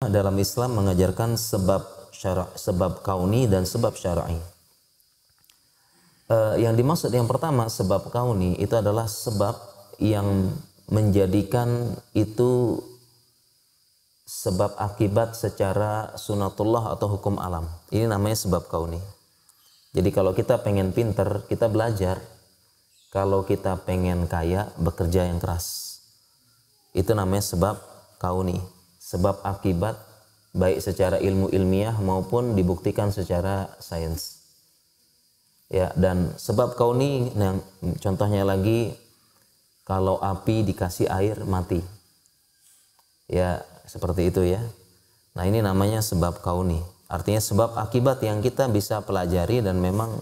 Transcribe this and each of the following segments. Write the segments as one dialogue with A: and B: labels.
A: dalam Islam mengajarkan sebab kauni dan sebab syar'i. Yang dimaksud yang pertama sebab kauni itu adalah sebab yang menjadikan itu sebab akibat secara sunatullah atau hukum alam. Ini namanya sebab kauni. Jadi kalau kita pengen pinter, kita belajar. Kalau kita pengen kaya, bekerja yang keras. Itu namanya sebab kauni. Sebab akibat baik secara ilmu ilmiah maupun dibuktikan secara sains. Ya, dan sebab kauni yang contohnya lagi, kalau api dikasih air mati. Ya, seperti itu ya. Nah, ini namanya sebab kauni. Artinya sebab akibat yang kita bisa pelajari dan memang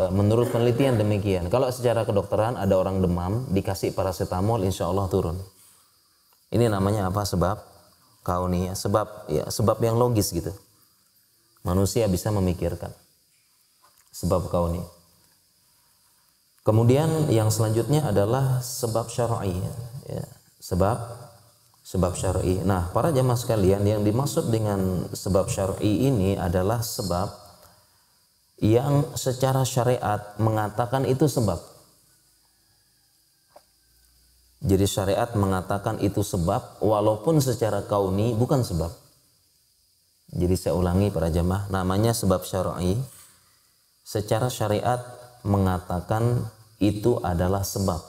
A: menurut penelitian demikian. Kalau secara kedokteran ada orang demam dikasih paracetamol insya Allah turun. Ini namanya apa? Sebab kauni ya. Sebab yang logis gitu. Manusia bisa memikirkan. Sebab kauni. Kemudian yang selanjutnya adalah sebab syar'i ya. Sebab syar'i. Nah, para jamaah sekalian, yang dimaksud dengan sebab syar'i ini adalah sebab yang secara syariat mengatakan itu sebab. Jadi syariat mengatakan itu sebab walaupun secara kauni bukan sebab. Jadi saya ulangi para jamaah, namanya sebab syar'i. Secara syariat mengatakan itu adalah sebab.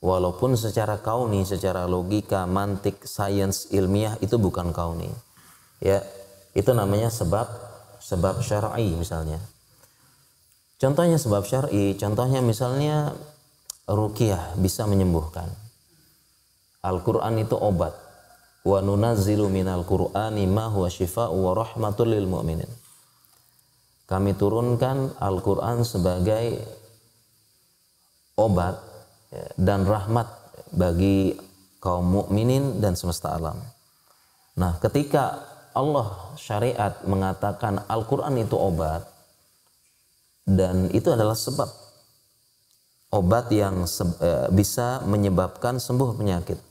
A: Walaupun secara kauni, secara logika, mantik, sains, ilmiah itu bukan kauni. Ya, itu namanya sebab syar'i misalnya. Contohnya sebab syar'i, contohnya misalnya ruqyah bisa menyembuhkan. Al-Qur'an itu obat. Wa nunazzilu minal Qur'ani ma huwa syifaa'u wa rahmatul lil mu'minin. Kami turunkan Al-Qur'an sebagai obat dan rahmat bagi kaum mukminin dan semesta alam. Nah, ketika Allah syariat mengatakan Al-Quran itu obat, dan itu adalah sebab obat yang bisa menyebabkan sembuh penyakit.